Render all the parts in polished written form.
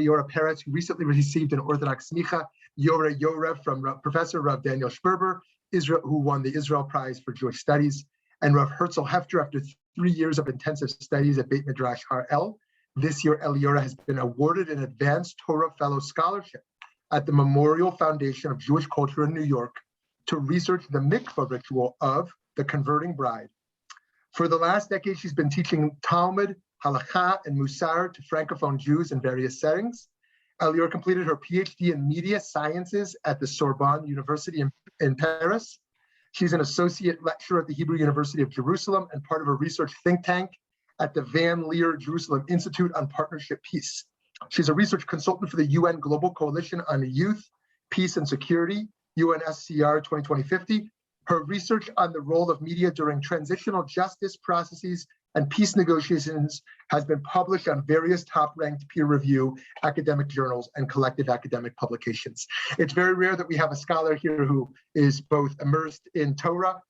Eliora Peretz, who recently received an Orthodox smicha, Yora from Professor Rav Daniel Sperber, Israel, who won the Israel Prize for Jewish Studies, and Rav Herzl Hefter after 3 years of intensive studies at Beit Midrash Har El. This year, Eliora has been awarded an Advanced Torah Fellow Scholarship at the Memorial Foundation of Jewish Culture in New York to research the mikvah ritual of the converting bride. For the last decade, she's been teaching Talmud, Halakha, and Musar to Francophone Jews in various settings. Eliora completed her PhD in Media Sciences at the Sorbonne University in Paris. She's an associate lecturer at the Hebrew University of Jerusalem and part of a research think tank at the Van Leer Jerusalem Institute on Partnership Peace. She's a research consultant for the UN Global Coalition on Youth, Peace and Security, UNSCR 2020-50. Her research on the role of media during transitional justice processes and peace negotiations has been published on various top-ranked peer-review academic journals and collective academic publications. It's very rare that we have a scholar here who is both immersed in Torah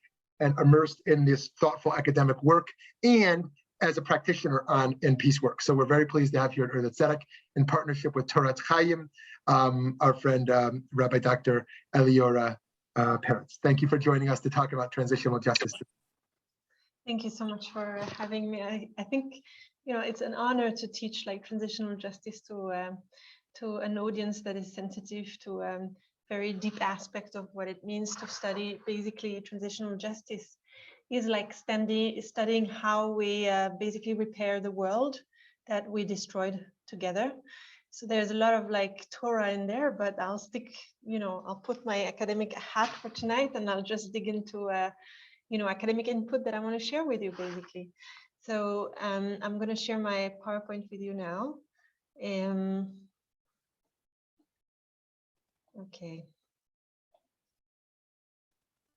and immersed in this thoughtful academic work and as a practitioner in peace work. So we're very pleased to have here at Ur Tzedek in partnership with Torah Chaim, our friend Rabbi Dr. Eliora Peretz. Thank you for joining us to talk about transitional justice. Thank you so much for having me. I think, it's an honor to teach like transitional justice to an audience that is sensitive to very deep aspect of what it means to study. Basically, transitional justice is like studying how we basically repair the world that we destroyed together. So there's a lot of like Torah in there, but I'll stick, I'll put my academic hat for tonight and I'll just dig into academic input that I want to share with you basically. So I'm going to share my PowerPoint with you now. Okay.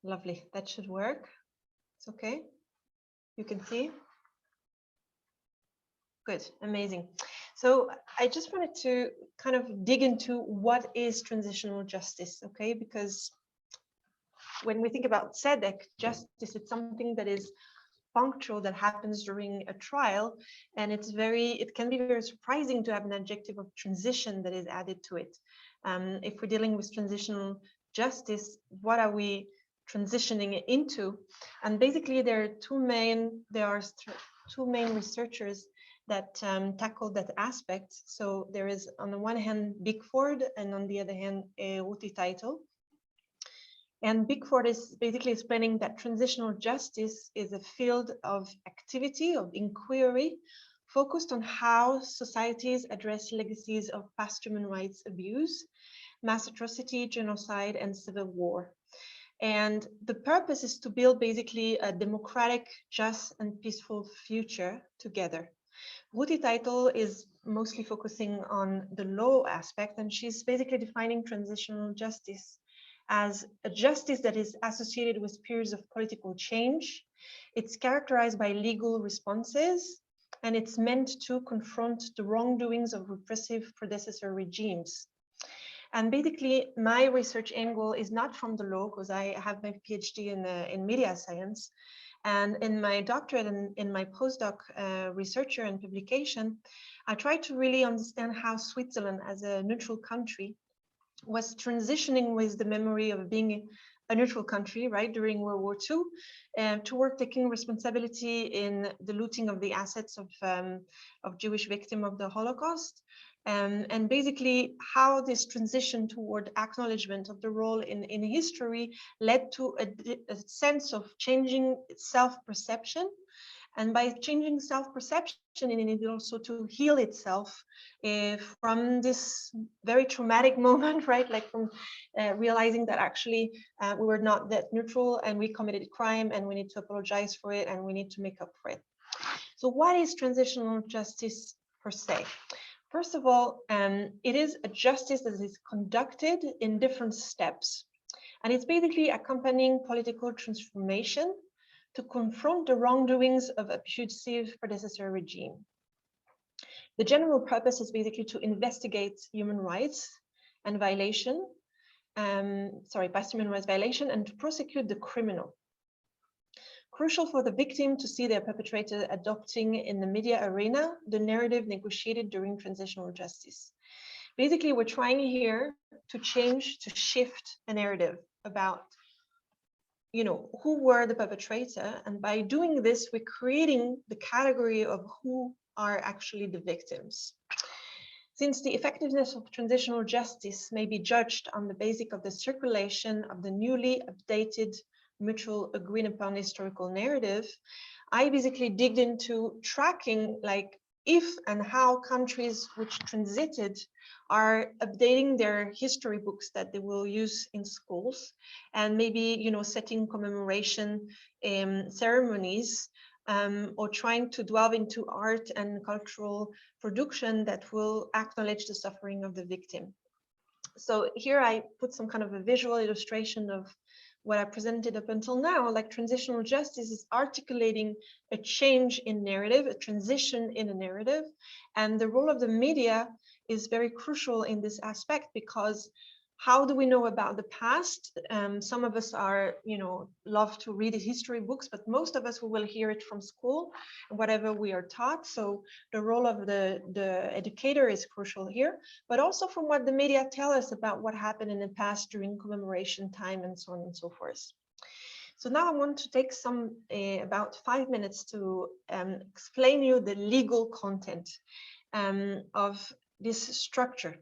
Lovely, that should work. It's okay. You can see. Good, amazing. So I just wanted to kind of dig into what is transitional justice, okay? Because when we think about tzedek, justice, it's something that is punctual, that happens during a trial, and it can be very surprising to have an adjective of transition that is added to it. If we're dealing with transitional justice, what are we transitioning into? And basically there are two main researchers that tackle that aspect. So there is on the one hand Bickford and on the other hand Untitled. And Bickford is basically explaining that transitional justice is a field of activity, of inquiry, focused on how societies address legacies of past human rights abuse, mass atrocity, genocide, and civil war. And the purpose is to build basically a democratic, just, and peaceful future together. Ruti Title is mostly focusing on the law aspect, and she's basically defining transitional justice as a justice that is associated with periods of political change. It's characterized by legal responses, and it's meant to confront the wrongdoings of repressive predecessor regimes. And basically, my research angle is not from the law, because I have my PhD in media science. And in my doctorate and in my postdoc researcher and publication, I tried to really understand how Switzerland, as a neutral country, was transitioning with the memory of being a neutral country, right, during World War II, toward taking responsibility in the looting of the assets of Jewish victims of the Holocaust. And basically how this transition toward acknowledgement of the role in history led to a sense of changing self-perception. And by changing self-perception, it needed also to heal itself from this very traumatic moment, right? Like from realizing that actually we were not that neutral and we committed crime and we need to apologize for it and we need to make up for it. So what is transitional justice per se? First of all, it is a justice that is conducted in different steps. And it's basically accompanying political transformation to confront the wrongdoings of abusive predecessor regime. The general purpose is basically to investigate human rights and violation, past human rights violation, and to prosecute the criminal. Crucial for the victim to see their perpetrator adopting in the media arena the narrative negotiated during transitional justice. Basically, we're trying here to shift a narrative about, who were the perpetrator. And by doing this, we're creating the category of who are actually the victims. Since the effectiveness of transitional justice may be judged on the basis of the circulation of the newly updated mutual agreed upon historical narrative, I basically digged into tracking like if and how countries which transited are updating their history books that they will use in schools, and maybe setting commemoration ceremonies, or trying to delve into art and cultural production that will acknowledge the suffering of the victim. So here I put some kind of a visual illustration of what I presented up until now. Like, transitional justice is articulating a change in narrative, a transition in a narrative, and the role of the media is very crucial in this aspect, because how do we know about the past? Some of us are, love to read history books, but most of us we will hear it from school, whatever we are taught. So the role of the educator is crucial here, but also from what the media tell us about what happened in the past during commemoration time and so on and so forth. So now I want to take about 5 minutes to explain you the legal content of this structure.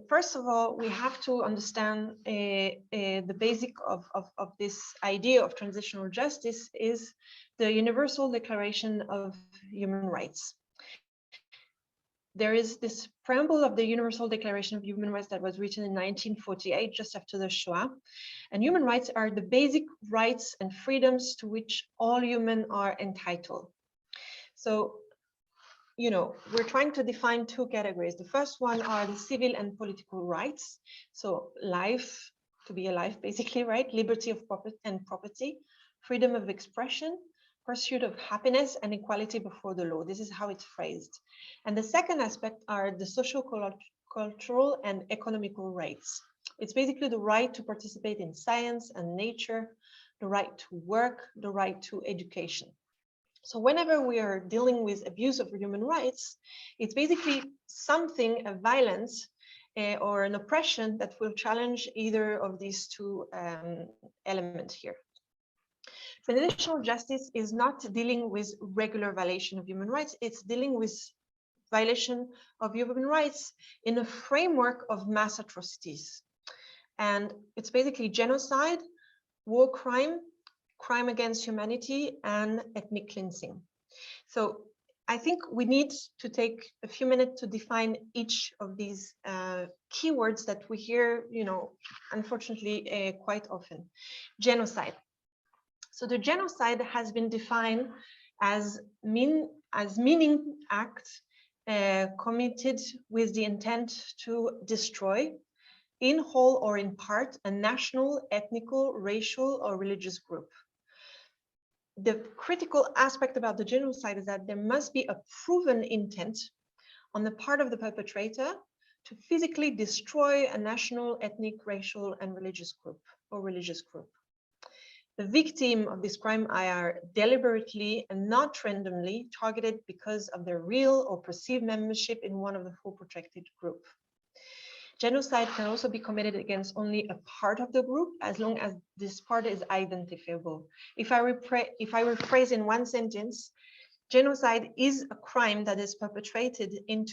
First of all, we have to understand the basic of this idea of transitional justice is the Universal Declaration of Human Rights. There is this preamble of the Universal Declaration of Human Rights that was written in 1948, just after the Shoah. And human rights are the basic rights and freedoms to which all humans are entitled. So, we're trying to define two categories. The first one are the civil and political rights. So life, to be alive, basically, right? Liberty of property, freedom of expression, pursuit of happiness, and equality before the law. This is how it's phrased. And the second aspect are the social, cultural, and economical rights. It's basically the right to participate in science and nature, the right to work, the right to education. So whenever we are dealing with abuse of human rights, it's basically something, a violence or an oppression that will challenge either of these two elements here. Transitional justice is not dealing with regular violation of human rights. It's dealing with violation of human rights in a framework of mass atrocities. And it's basically genocide, war crime, crime against humanity, and ethnic cleansing. So I think we need to take a few minutes to define each of these keywords that we hear, unfortunately, quite often. Genocide. So the genocide has been defined as meaning act committed with the intent to destroy, in whole or in part, a national, ethnical, racial, or religious group. The critical aspect about the genocide is that there must be a proven intent on the part of the perpetrator to physically destroy a national, ethnic, racial, and religious group. The victim of this crime are deliberately and not randomly targeted because of their real or perceived membership in one of the four protected groups. Genocide can also be committed against only a part of the group, as long as this part is identifiable. If I rephrase in one sentence, genocide is a crime that is perpetrated in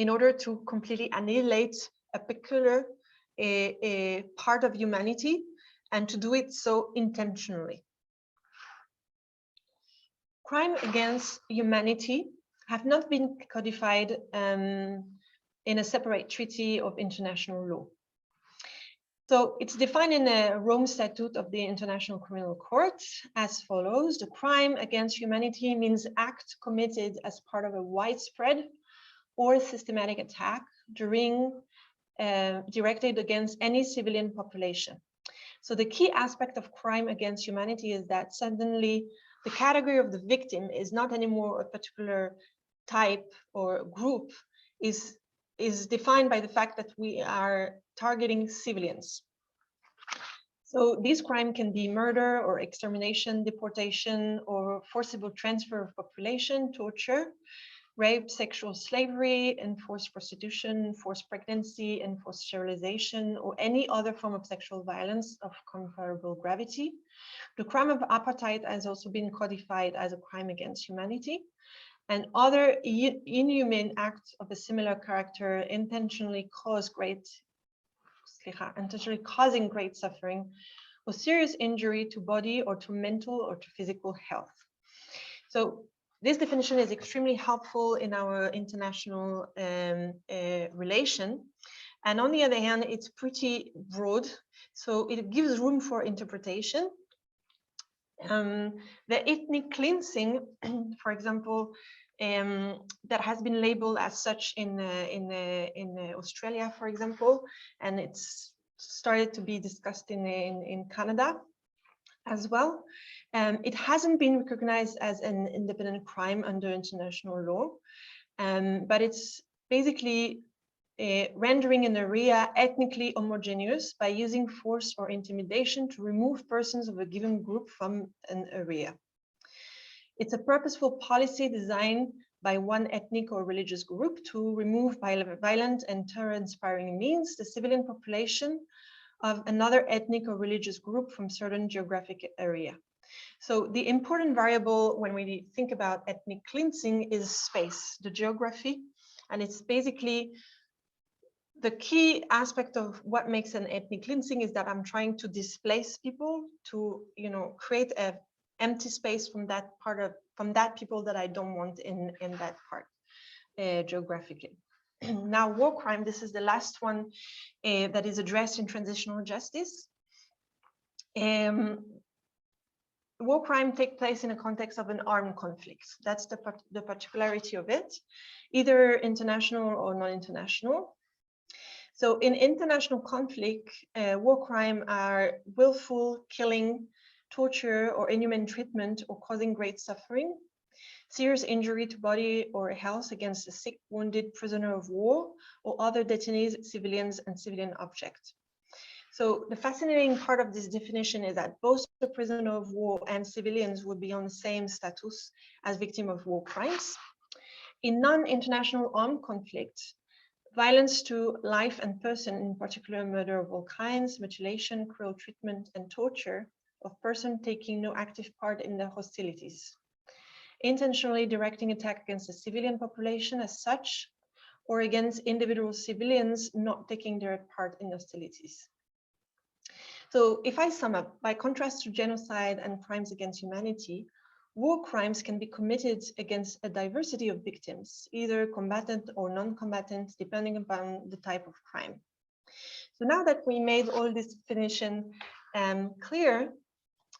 order to completely annihilate a peculiar a part of humanity, and to do it so intentionally. Crime against humanity have not been codified in a separate treaty of international law. So it's defined in the Rome Statute of the International Criminal Court as follows. The crime against humanity means act committed as part of a widespread or systematic attack directed against any civilian population. So the key aspect of crime against humanity is that suddenly the category of the victim is not anymore a particular type or group, is defined by the fact that we are targeting civilians. So this crime can be murder or extermination, deportation, or forcible transfer of population, torture, rape, sexual slavery, enforced prostitution, forced pregnancy, enforced sterilization, or any other form of sexual violence of comparable gravity. The crime of apartheid has also been codified as a crime against humanity, and other inhumane acts of a similar character intentionally causing great suffering or serious injury to body or to mental or to physical health. So this definition is extremely helpful in our international relation. And on the other hand, it's pretty broad, so it gives room for interpretation. The ethnic cleansing, for example, that has been labeled as such in Australia, for example, and it's started to be discussed in Canada as well. It hasn't been recognized as an independent crime under international law, but it's basically rendering an area ethnically homogeneous by using force or intimidation to remove persons of a given group from an area. It's a purposeful policy designed by one ethnic or religious group to remove by violent and terror-inspiring means the civilian population of another ethnic or religious group from certain geographic area. So the important variable when we think about ethnic cleansing is space, the geography, and it's basically the key aspect of what makes an ethnic cleansing is that I'm trying to displace people to, create an empty space from that people that I don't want in that part geographically. Now, war crime, this is the last one that is addressed in transitional justice. War crime takes place in a context of an armed conflict. That's the particularity of it, either international or non-international. So in international conflict, war crime are willful killing, torture, or inhumane treatment, or causing great suffering, serious injury to body or health against a sick, wounded prisoner of war, or other detainees, civilians, and civilian objects. So the fascinating part of this definition is that both the prisoner of war and civilians would be on the same status as victims of war crimes. In non-international armed conflict, violence to life and person, in particular murder of all kinds, mutilation, cruel treatment, and torture of person taking no active part in the hostilities. Intentionally directing attack against the civilian population as such, or against individual civilians not taking direct part in hostilities. So if I sum up, by contrast to genocide and crimes against humanity, war crimes can be committed against a diversity of victims, either combatant or non-combatant, depending upon the type of crime. So now that we made all this definition clear,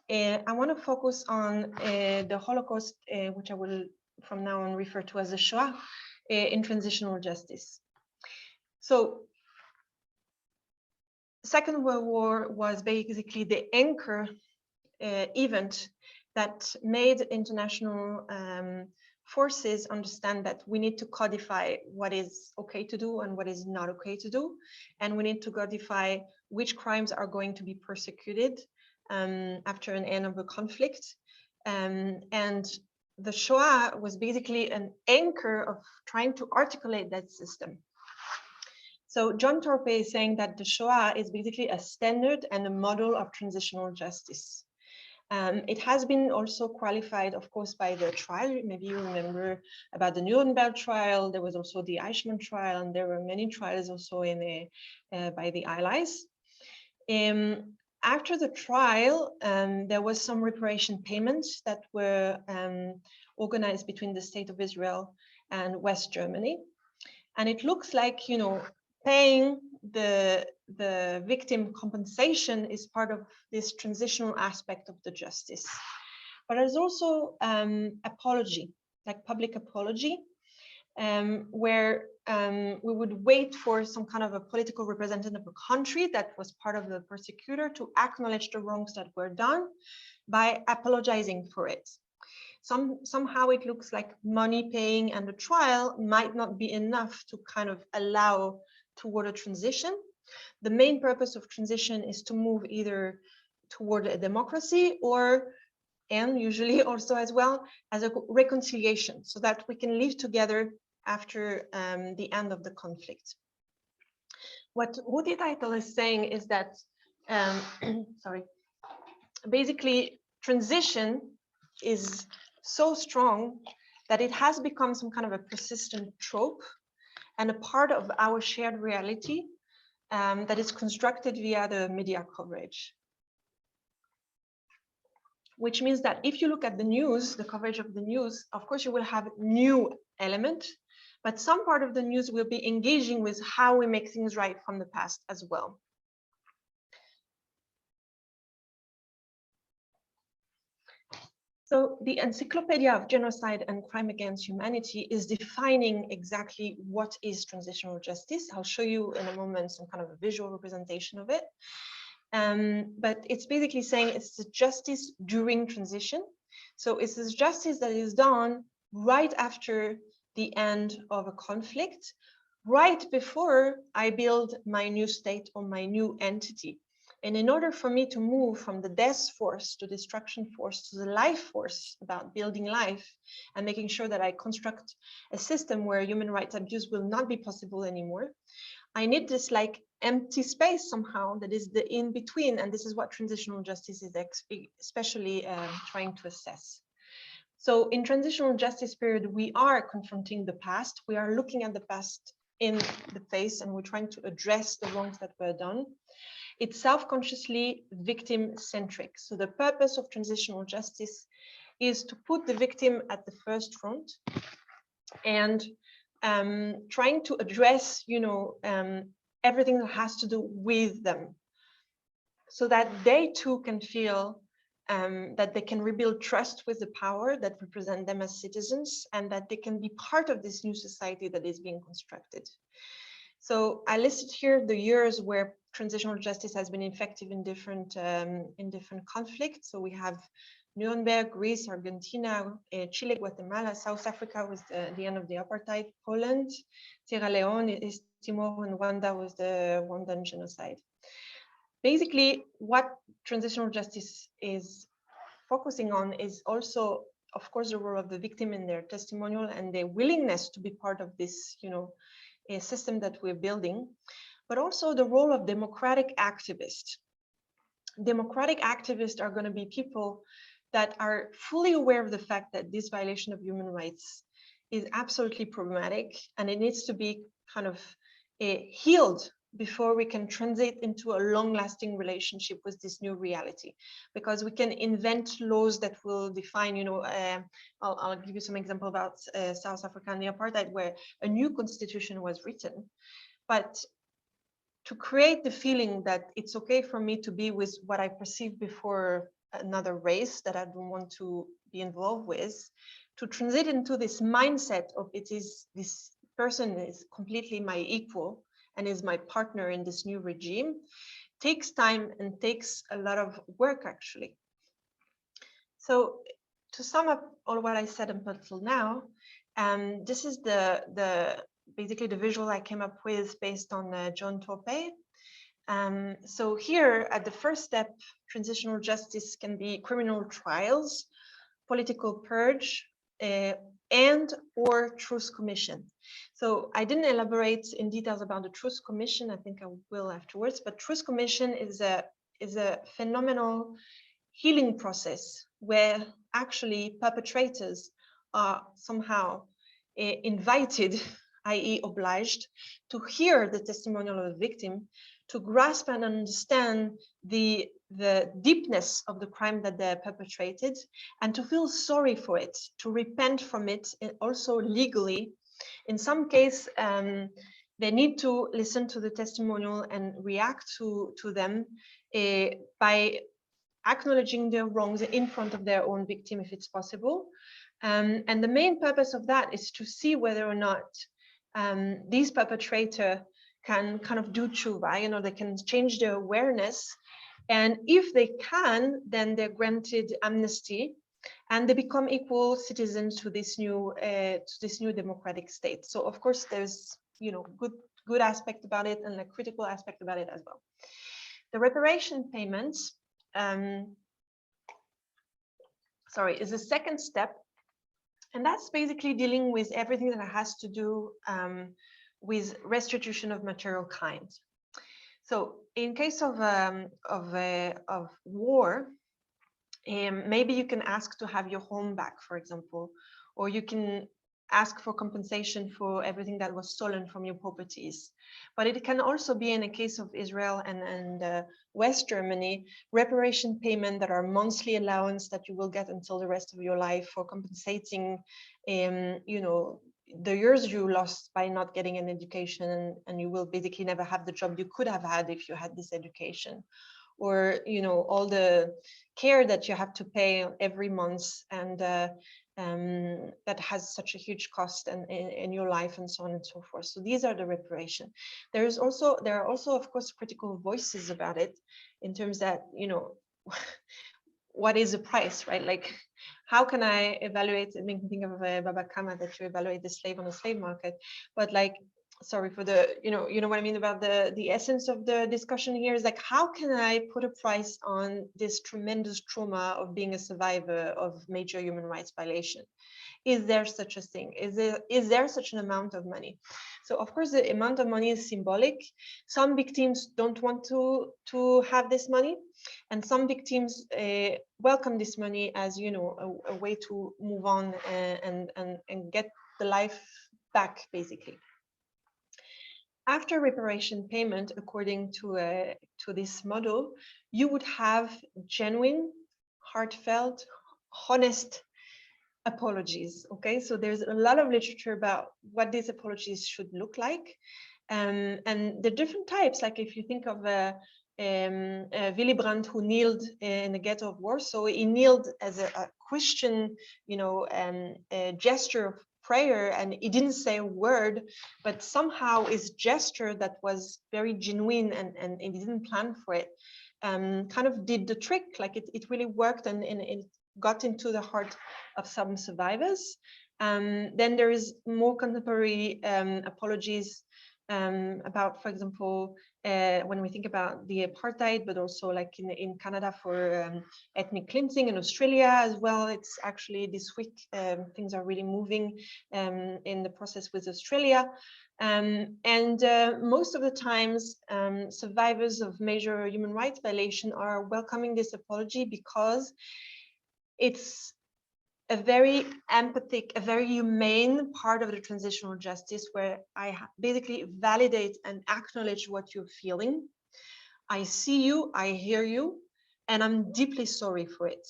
I want to focus on the Holocaust, which I will from now on refer to as the Shoah, in transitional justice. So Second World War was basically the anchor event that made international forces understand that we need to codify what is okay to do and what is not okay to do. And we need to codify which crimes are going to be persecuted after an end of a conflict. And the Shoah was basically an anchor of trying to articulate that system. So John Torpe is saying that the Shoah is basically a standard and a model of transitional justice. It has been also qualified, of course, by the trial. Maybe you remember about the Nuremberg trial. There was also the Eichmann trial, and there were many trials also by the Allies. After the trial, there was some reparation payments that were organized between the State of Israel and West Germany. And it looks like, paying the victim compensation is part of this transitional aspect of the justice. But there's also apology, like public apology, where we would wait for some kind of a political representative of a country that was part of the persecutor to acknowledge the wrongs that were done by apologizing for it. Somehow it looks like money paying and the trial might not be enough to kind of allow toward a transition. The main purpose of transition is to move either toward a democracy, and usually also as well as a reconciliation, so that we can live together after the end of the conflict. What Untitled is saying is that, sorry, basically transition is so strong that it has become some kind of a persistent trope and a part of our shared reality that is constructed via the media coverage. Which means that if you look at the news, the coverage of the news, of course you will have new element, but some part of the news will be engaging with how we make things right from the past as well. So the Encyclopedia of Genocide and Crime Against Humanity is defining exactly what is transitional justice. I'll show you in a moment some kind of a visual representation of it. But it's basically saying it's the justice during transition. So it's this justice that is done right after the end of a conflict, right before I build my new state or my new entity. And in order for me to move from the death force to destruction force to the life force about building life and making sure that I construct a system where human rights abuse will not be possible anymore, I need this like empty space somehow that is the in between. And this is what transitional justice is especially trying to assess. So in transitional justice period, we are confronting the past. We are looking at the past in the face and we're trying to address the wrongs that were done. It's self-consciously victim-centric. So the purpose of transitional justice is to put the victim at the first front and trying to address, everything that has to do with them, so that they too can feel that they can rebuild trust with the power that represent them as citizens, and that they can be part of this new society that is being constructed. So I listed here the years where transitional justice has been effective in different conflicts. So we have Nuremberg, Greece, Argentina, Chile, Guatemala, South Africa was the end of the apartheid, Poland, Sierra Leone, East Timor, and Rwanda was the Rwandan genocide. Basically, what transitional justice is focusing on is also, of course, the role of the victim in their testimonial and their willingness to be part of this, a system that we're building, but also the role of democratic activists. Democratic activists are going to be people that are fully aware of the fact that this violation of human rights is absolutely problematic and it needs to be kind of healed before we can transit into a long-lasting relationship with this new reality. Because we can invent laws that will define, I'll give you some example about South Africa and the apartheid, where a new constitution was written. But to create the feeling that it's okay for me to be with what I perceived before another race that I don't want to be involved with, to transit into this mindset of this person is completely my equal and is my partner in this new regime, takes time and takes a lot of work actually. So to sum up all what I said up until now, this is basically the visual I came up with based on John Torpey. So here at the first step, transitional justice can be criminal trials, political purge, and or truth commission. So I didn't elaborate in details about the truth commission. I think I will afterwards, but truth commission is a phenomenal healing process where actually perpetrators are somehow invited, i.e. obliged, to hear the testimonial of the victim, to grasp and understand the deepness of the crime that they perpetrated, and to feel sorry for it, to repent from it, and also legally. In some case, they need to listen to the testimonial and react to them by acknowledging their wrongs in front of their own victim if it's possible. And the main purpose of that is to see whether or not these perpetrators can kind of do tshuva, they can change their awareness. And if they can, then they're granted amnesty and they become equal citizens to this new democratic state. So of course there's good aspect about it and a critical aspect about it as well. The reparation payments is the second step. And that's basically dealing with everything that has to do with restitution of material kind. So in case of war, maybe you can ask to have your home back, for example, or you can ask for compensation for everything that was stolen from your properties. But it can also be, in the case of Israel and West Germany, reparation payment that are monthly allowance that you will get until the rest of your life for compensating, you know, the years you lost by not getting an education, and you will basically never have the job you could have had if you had this education. Or, you know, all the care that you have to pay every month, and that has such a huge cost in your life, and so on and so forth. So these are the reparation. There are also, of course, critical voices about it, in terms that, you know, what is the price, right? Like, how can I evaluate, I mean, think of Baba Kama, that you evaluate the slave on the slave market, but like, sorry for the, you know what I mean about the essence of the discussion here is like, how can I put a price on this tremendous trauma of being a survivor of major human rights violation? Is there such a thing? Is there such an amount of money? So of course the amount of money is symbolic. Some victims don't want to have this money, and some victims welcome this money as, you know, a way to move on and get the life back, basically. After reparation payment, according to this model, you would have genuine, heartfelt, honest apologies. Okay, so there's a lot of literature about what these apologies should look like, and the different types. Like if you think of Willy Brandt, who kneeled in the ghetto of Warsaw, he kneeled as a Christian, you know, a gesture of prayer, and he didn't say a word, but somehow his gesture that was very genuine and he didn't plan for it, kind of did the trick. Like it really worked, and it got into the heart of some survivors. Then there is more contemporary apologies about, for example, when we think about the apartheid, but also like in Canada for ethnic cleansing, in Australia as well. It's actually this week, things are really moving in the process with Australia. Most of the times, survivors of major human rights violation are welcoming this apology because it's a very empathic, a very humane part of the transitional justice, where I basically validate and acknowledge what you're feeling. I see you, I hear you, and I'm deeply sorry for it.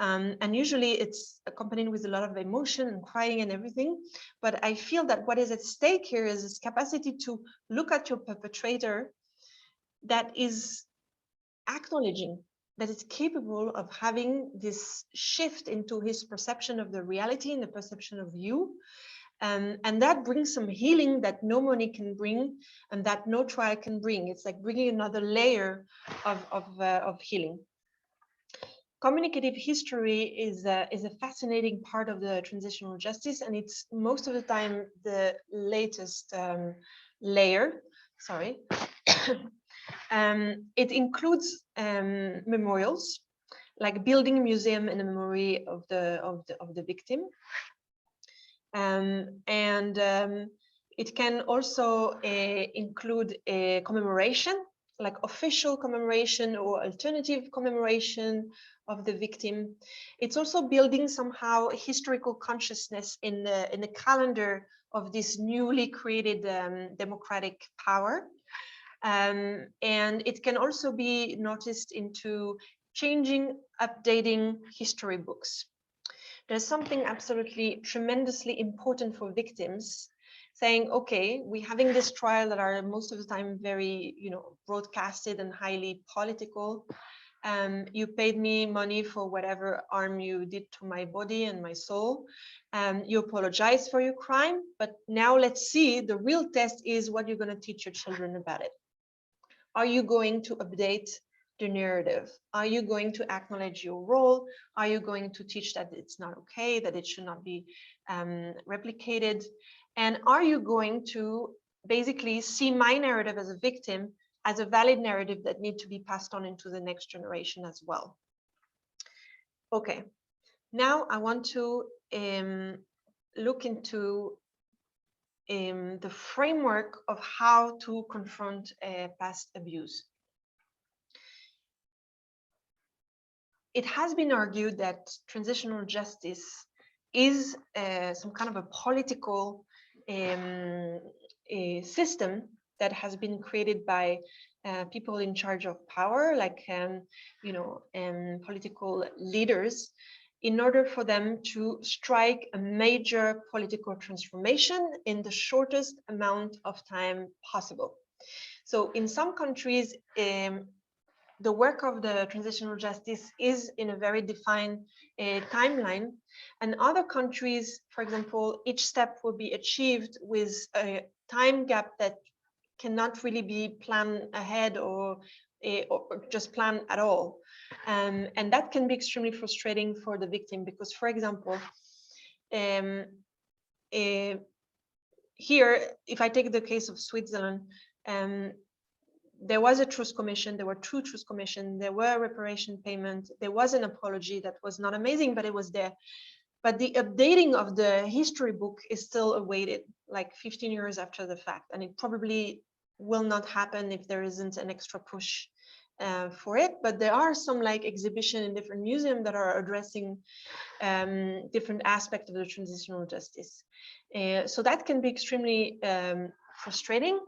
And usually it's accompanied with a lot of emotion and crying and everything. But I feel that what is at stake here is this capacity to look at your perpetrator that is acknowledging that is capable of having this shift into his perception of the reality and the perception of you. And that brings some healing that no money can bring, and that no trial can bring. It's like bringing another layer of healing. Communicative history is a fascinating part of the transitional justice, and it's most of the time the latest layer. Sorry. It includes memorials, like building a museum in the memory of the victim, it can also include a commemoration, like official commemoration or alternative commemoration of the victim. It's also building somehow historical consciousness in the calendar of this newly created democratic power. And it can also be noticed into changing, updating history books. There's something absolutely tremendously important for victims, saying, okay, we're having this trial that are most of the time very, broadcasted and highly political. You paid me money for whatever harm you did to my body and my soul. You apologize for your crime, but now let's see, the real test is what you're going to teach your children about it. Are you going to update the narrative? Are you going to acknowledge your role? Are you going to teach that it's not okay, that it should not be replicated? And are you going to basically see my narrative as a victim as a valid narrative that need to be passed on into the next generation as well. Okay, now I want to look into the framework of how to confront past abuse. It has been argued that transitional justice is some kind of a political system that has been created by people in charge of power, like political leaders, in order for them to strike a major political transformation in the shortest amount of time possible. So in some countries, the work of the transitional justice is in a very defined timeline, and other countries, for example, each step will be achieved with a time gap that cannot really be planned ahead or just planned at all. And that can be extremely frustrating for the victim because, for example, here, if I take the case of Switzerland, there was a truth commission, there were two truth commissions, there were reparation payments, there was an apology that was not amazing, but it was there. But the updating of the history book is still awaited, like 15 years after the fact, and it probably will not happen if there isn't an extra push for it. But there are some like exhibition in different museums that are addressing different aspects of the transitional justice. So that can be extremely frustrating.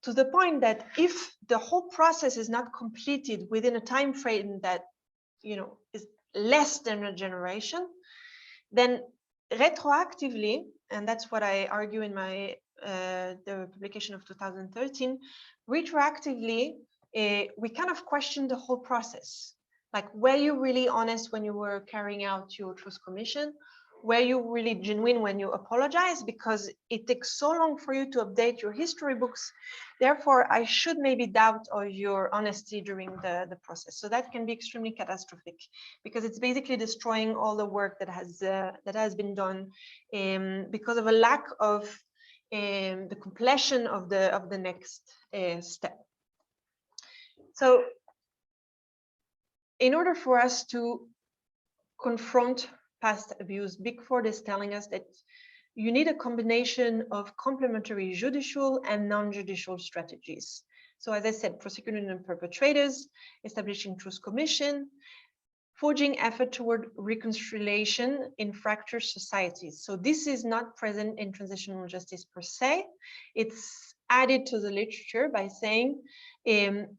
To the point that if the whole process is not completed within a time frame that is less than a generation, then retroactively, and that's what I argue in my the publication of 2013, retroactively we kind of question the whole process. Like, were you really honest when you were carrying out your truth commission? Were you really genuine when you apologize? Because it takes so long for you to update your history books. Therefore, I should maybe doubt of your honesty during the process. So that can be extremely catastrophic because it's basically destroying all the work that has been done because of a lack of the completion of the next step. So in order for us to confront past abuse, Big Four is telling us that you need a combination of complementary judicial and non-judicial strategies. So as I said, prosecuting and perpetrators, establishing truth commission, forging effort toward reconciliation in fractured societies. So this is not present in transitional justice per se. It's added to the literature by saying,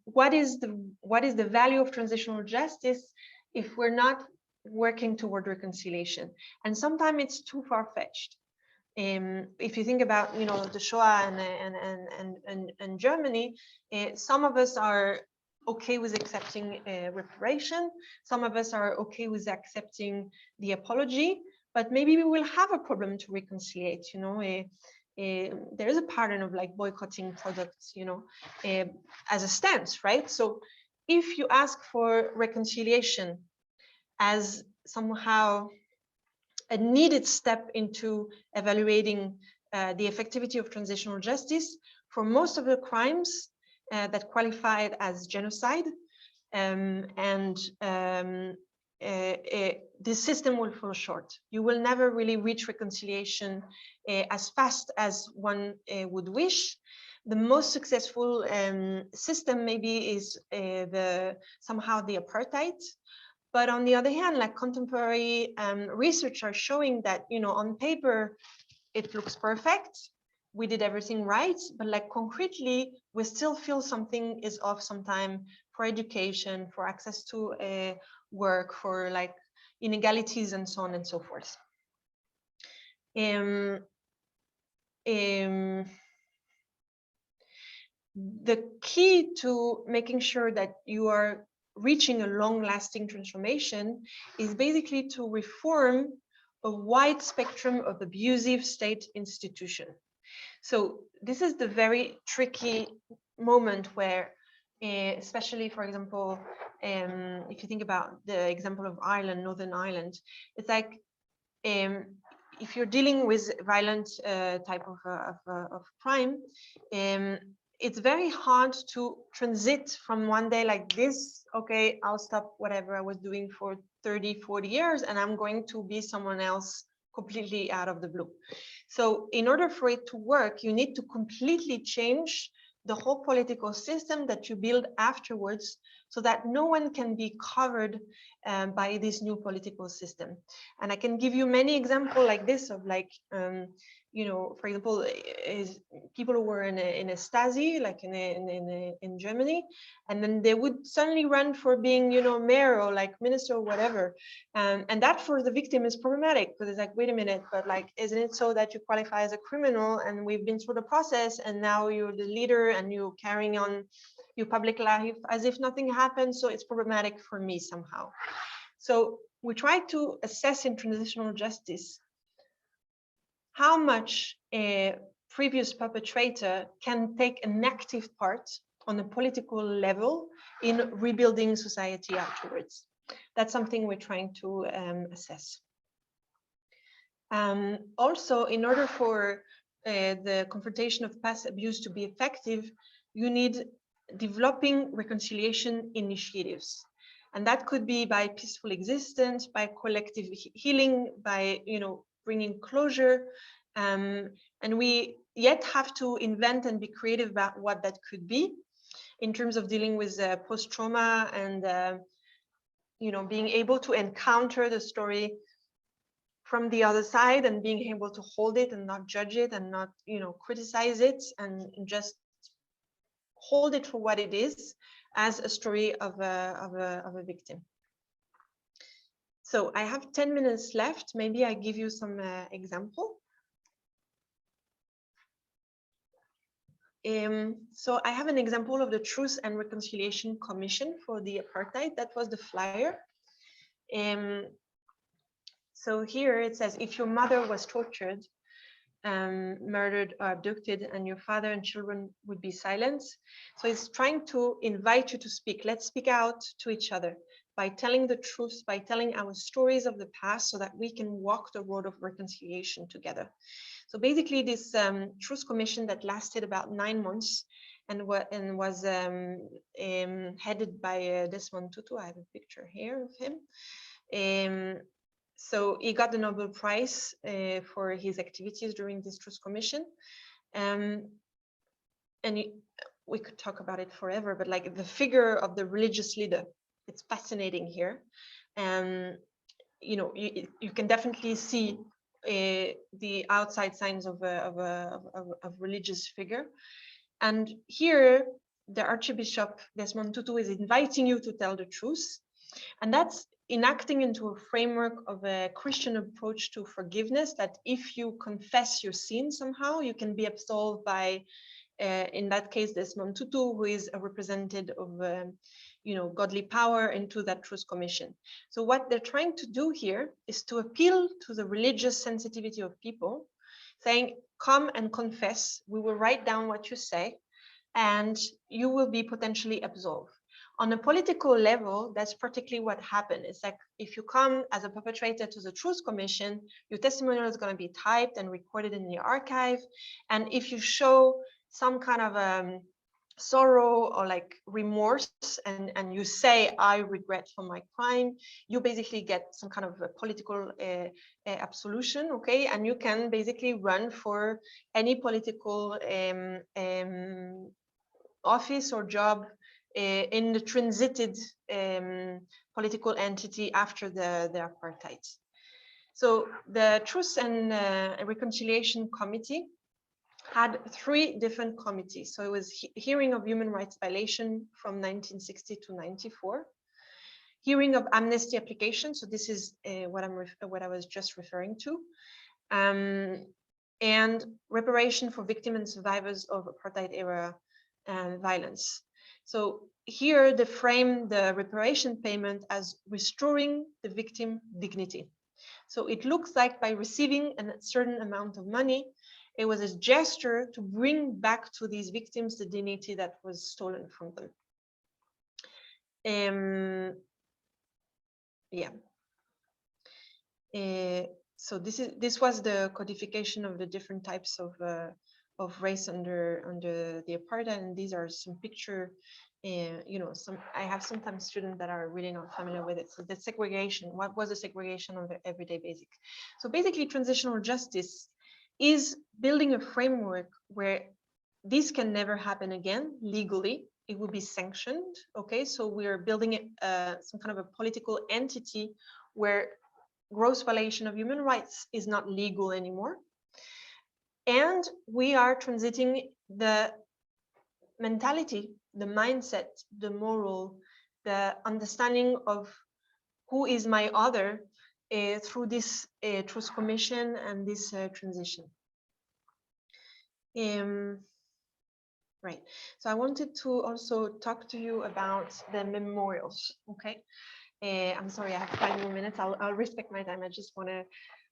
what is the value of transitional justice if we're not working toward reconciliation? And sometimes it's too far-fetched. If you think about the Shoah and Germany, some of us are okay with accepting reparation, some of us are okay with accepting the apology, but maybe we will have a problem to reconciliate. There is a pattern of like boycotting products as a stance, right? So if you ask for reconciliation as somehow a needed step into evaluating the effectivity of transitional justice for most of the crimes that qualified as genocide, this system will fall short. You will never really reach reconciliation as fast as one would wish. The most successful system maybe is somehow the apartheid. But on the other hand, like contemporary research are showing that, on paper, it looks perfect. We did everything right, but like concretely, we still feel something is off sometime for education, for access to work, for like inegalities and so on and so forth. The key to making sure that you are reaching a long-lasting transformation is basically to reform a wide spectrum of abusive state institution. So this is the very tricky moment where, especially, for example, if you think about the example of Ireland, Northern Ireland, it's like if you're dealing with violent type of crime, it's very hard to transit from one day like this, okay, I'll stop whatever I was doing for 30, 40 years and I'm going to be someone else completely out of the blue. So in order for it to work, you need to completely change the whole political system that you build afterwards so that no one can be covered by this new political system. And I can give you many examples like this of like, you know, for example, is people who were in a Stasi, like in Germany, and then they would suddenly run for being, you know, mayor or like minister or whatever. And that for the victim is problematic because it's like, wait a minute, but like, isn't it so that you qualify as a criminal and we've been through the process and now you're the leader and you're carrying on your public life as if nothing happened? So it's problematic for me somehow. So we try to assess in transitional justice how much a previous perpetrator can take an active part on a political level in rebuilding society afterwards. That's something we're trying to assess. Also, in order for the confrontation of past abuse to be effective, you need developing reconciliation initiatives. And that could be by peaceful existence, by collective healing, by, you know, bringing closure. And we yet have to invent and be creative about what that could be in terms of dealing with post-trauma and, you know, being able to encounter the story from the other side and being able to hold it and not judge it and not, you know, criticize it and just hold it for what it is as a story of a victim. So I have 10 minutes left. Maybe I give you some example. So I have an example of the Truth and Reconciliation Commission for the Apartheid. That was the flyer. So here it says, if your mother was tortured, murdered or abducted, and your father and children would be silenced. So it's trying to invite you to speak. Let's speak out to each other by telling the truth, by telling our stories of the past so that we can walk the road of reconciliation together. So basically this Truth Commission that lasted about 9 months and was headed by Desmond Tutu. I have a picture here of him. So he got the Nobel Prize for his activities during this Truth Commission. And we could talk about it forever, but like the figure of the religious leader, it's fascinating here. You know, you can definitely see the outside signs of a religious figure. And here, the Archbishop Desmond Tutu is inviting you to tell the truth. And that's enacting into a framework of a Christian approach to forgiveness, that if you confess your sin somehow, you can be absolved by, in that case, Desmond Tutu, who is a representative of, you know, godly power into that Truth Commission. So what they're trying to do here is to appeal to the religious sensitivity of people, saying, come and confess, we will write down what you say, and you will be potentially absolved. On a political level, that's particularly what happened. It's like, if you come as a perpetrator to the Truth Commission, your testimonial is going to be typed and recorded in the archive. And if you show some kind of sorrow or like remorse and you say, I regret for my crime, you basically get some kind of a political absolution, okay? And you can basically run for any political office or job in the transited political entity after the apartheid. So the Truth and Reconciliation Committee had 3 different committees. So it was hearing of human rights violation from 1960 to 94, hearing of amnesty application. So this is what I was just referring to, and reparation for victims and survivors of apartheid era violence. So here they frame the reparation payment as restoring the victim dignity. So it looks like by receiving a certain amount of money, it was a gesture to bring back to these victims the dignity that was stolen from them. So this was the codification of the different types of race under the apartheid, and these are some picture. You know, I have sometimes students that are really not familiar with it. So the segregation, what was the segregation on the everyday basic? So basically, transitional justice is building a framework where this can never happen again legally. It will be sanctioned. Okay, so we are building some kind of a political entity where gross violation of human rights is not legal anymore. And we are transiting the mentality, the mindset, the moral, the understanding of who is my other through this truth commission and this transition. Right. So I wanted to also talk to you about the memorials. Okay. I'm sorry, I have 5 more minutes. I'll respect my time. I just want to.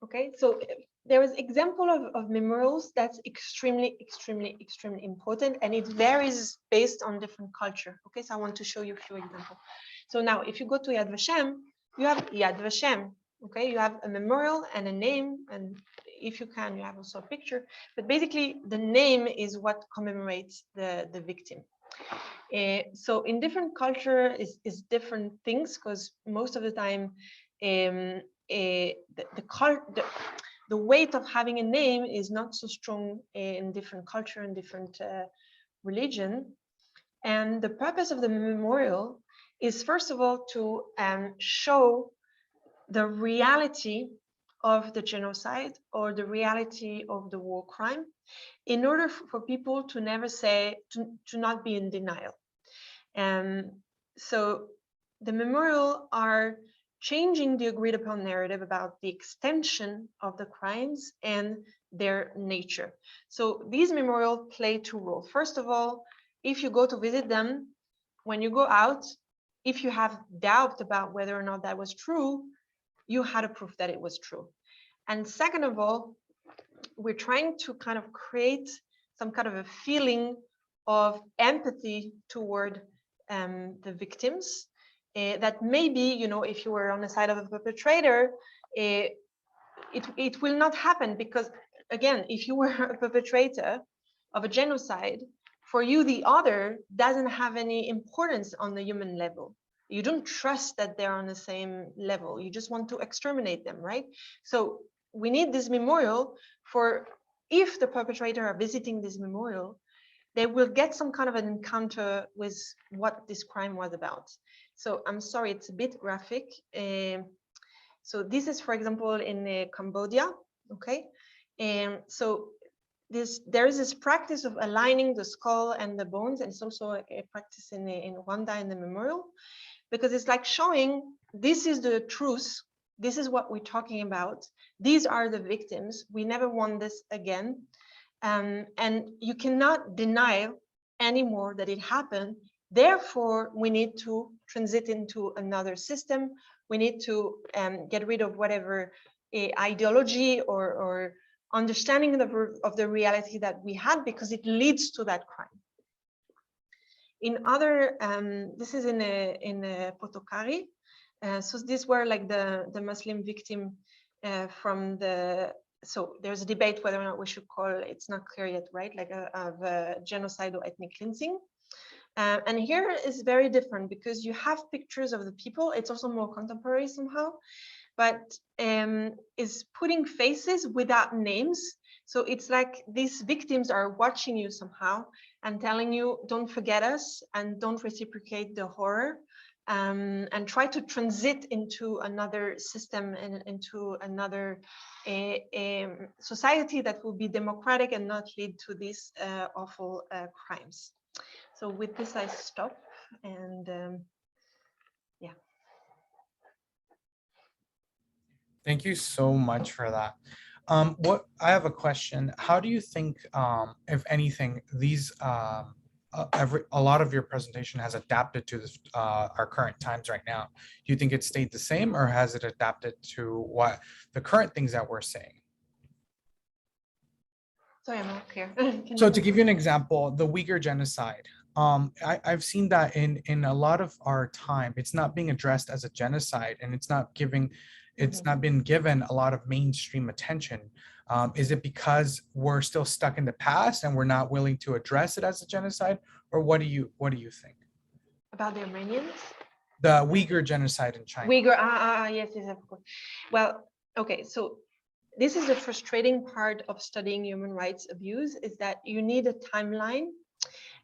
Okay. So there is example of memorials that's extremely important, and it varies based on different culture. Okay. So I want to show you a few examples. So now, if you go to Yad Vashem, you have Yad Vashem. Okay. You have a memorial and a name, and if you can, you have also a picture, but basically the name is what commemorates the victim. So in different culture is different things, because most of the time the weight of having a name is not so strong in different culture and different religion. And the purpose of the memorial is, first of all, to show the reality of the genocide or the reality of the war crime, in order for people to never say, to not be in denial. So the memorial are changing the agreed upon narrative about the extension of the crimes and their nature. So these memorials play 2 roles. First of all, if you go to visit them, when you go out, if you have doubt about whether or not that was true, you had to prove that it was true. And second of all, we're trying to kind of create some kind of a feeling of empathy toward the victims, that maybe, you know, if you were on the side of a perpetrator, it will not happen, because again, if you were a perpetrator of a genocide, for you the other doesn't have any importance on the human level. You don't trust that they're on the same level. You just want to exterminate them, right? So we need this memorial for, if the perpetrator are visiting this memorial, they will get some kind of an encounter with what this crime was about. So I'm sorry, it's a bit graphic. So this is, for example, in Cambodia, okay? So there is this practice of aligning the skull and the bones, and it's also a practice in Rwanda in the memorial, because it's like showing, this is the truth, this is what we're talking about, these are the victims, we never want this again, and you cannot deny anymore that it happened. Therefore, we need to transit into another system. We need to get rid of whatever ideology or understanding of the reality that we had, because it leads to that crime. In other, this is in Potokari. So these were like the Muslim victim from the, so there's a debate whether or not we should call, it's not clear yet, right? Like of genocide or ethnic cleansing. And here is very different, because you have pictures of the people. It's also more contemporary somehow, but is putting faces without names. So it's like these victims are watching you somehow and telling you, don't forget us and don't reciprocate the horror, and try to transit into another system and into another society that will be democratic and not lead to these awful crimes. So with this, I stop, and yeah. Thank you so much for that. I have a question. How do you think, if anything, these a lot of your presentation has adapted to this, our current times right now? Do you think it stayed the same, or has it adapted to what the current things that we're saying? Sorry, I'm not clear. So to give you an example, the Uyghur genocide. I've seen that in a lot of our time, it's not being addressed as a genocide, and it's not giving it's not been given a lot of mainstream attention. Is it because we're still stuck in the past and we're not willing to address it as a genocide, or what do you think About the Armenians? the Uyghur genocide in China? Uyghur, yes, of course. Well, okay, so this is the frustrating part of studying human rights abuse, is that you need a timeline,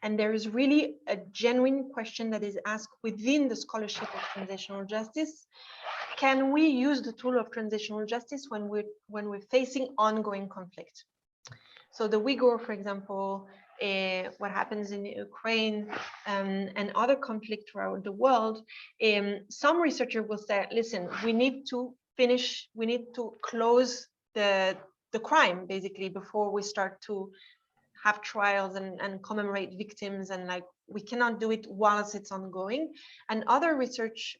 and there is really a genuine question that is asked within the scholarship of transitional justice. Can we use the tool of transitional justice when we're facing ongoing conflict? So the Uyghur, for example, what happens in Ukraine and other conflict throughout the world, some researcher will say, listen, we need to close the crime basically before we start to have trials and commemorate victims, and like we cannot do it whilst it's ongoing. And other research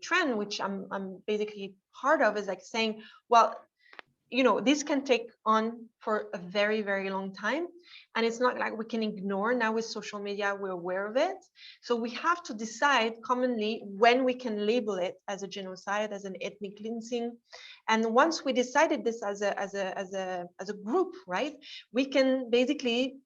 trend, which I'm basically part of, is like saying, well, you know, this can take on for a very, very long time. And it's not like we can ignore. Now with social media, we're aware of it. So we have to decide commonly when we can label it as a genocide, as an ethnic cleansing. And once we decided this as a group, right, we can basically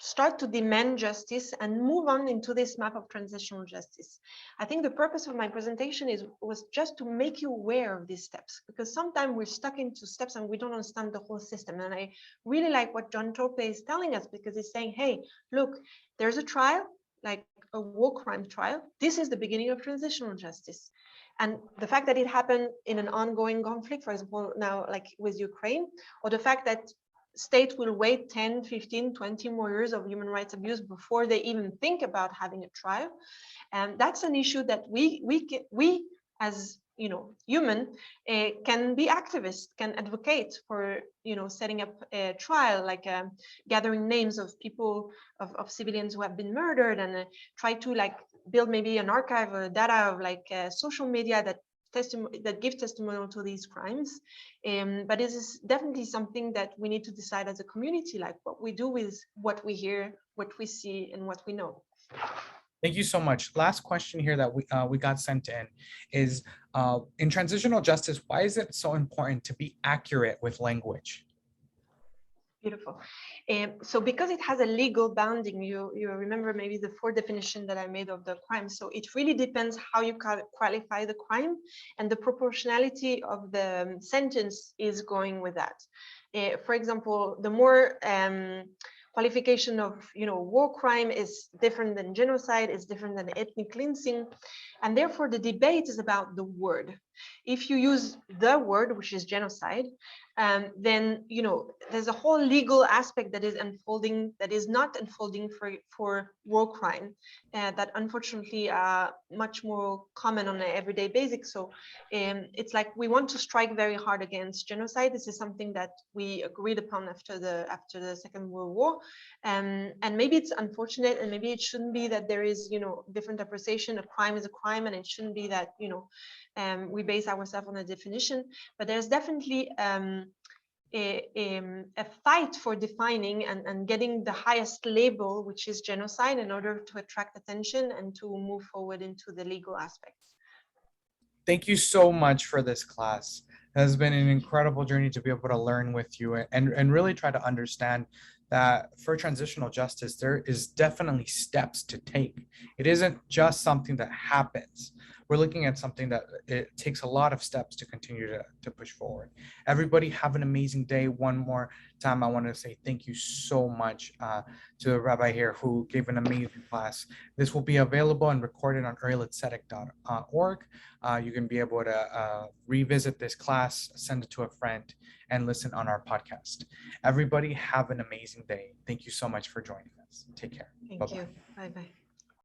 start to demand justice and move on into this map of transitional justice. I think the purpose of my presentation was just to make you aware of these steps, because sometimes we're stuck into steps and we don't understand the whole system. And I really like what John Tope is telling us, because he's saying, hey, look, there's a trial, like a war crime trial. This is the beginning of transitional justice. And the fact that it happened in an ongoing conflict, for example, now like with Ukraine, or the fact that state will wait 10, 15, 20 more years of human rights abuse before they even think about having a trial. And that's an issue that we as, you know, human can be activists, can advocate for, you know, setting up a trial, like gathering names of people, of civilians who have been murdered, and try to like build maybe an archive or data of like social media that give testimonial to these crimes. But this is definitely something that we need to decide as a community, like what we do with what we hear, what we see, and what we know. Thank you so much. Last question here that we got sent in is, in transitional justice, why is it so important to be accurate with language? Beautiful. So because it has a legal bounding, you remember maybe the 4 definition that I made of the crime. So it really depends how you qualify the crime, and the proportionality of the sentence is going with that. For example, the more qualification of, you know, war crime is different than genocide, is different than ethnic cleansing, and therefore the debate is about the word. If you use the word, which is genocide, then, you know, there's a whole legal aspect that is unfolding, that is not unfolding for war crime, that unfortunately are much more common on an everyday basis. So it's like we want to strike very hard against genocide. This is something that we agreed upon after the Second World War, and maybe it's unfortunate, and maybe it shouldn't be that there is, you know, different appreciation. A crime is a crime, and it shouldn't be that, you know, we base ourselves on a definition. But there's definitely a fight for defining and getting the highest label, which is genocide, in order to attract attention and to move forward into the legal aspects. Thank you so much for this class. It has been an incredible journey to be able to learn with you and really try to understand that for transitional justice, there is definitely steps to take. It isn't just something that happens. We're looking at something that it takes a lot of steps to continue to push forward. Everybody have an amazing day. One more time, I want to say thank you so much to the rabbi here who gave an amazing class. This will be available and recorded on earlyletzetic.org. You can be able to revisit this class, send it to a friend, and listen on our podcast. Everybody have an amazing day. Thank you so much for joining us. Take care. Thank Bye-bye. you. Bye-bye.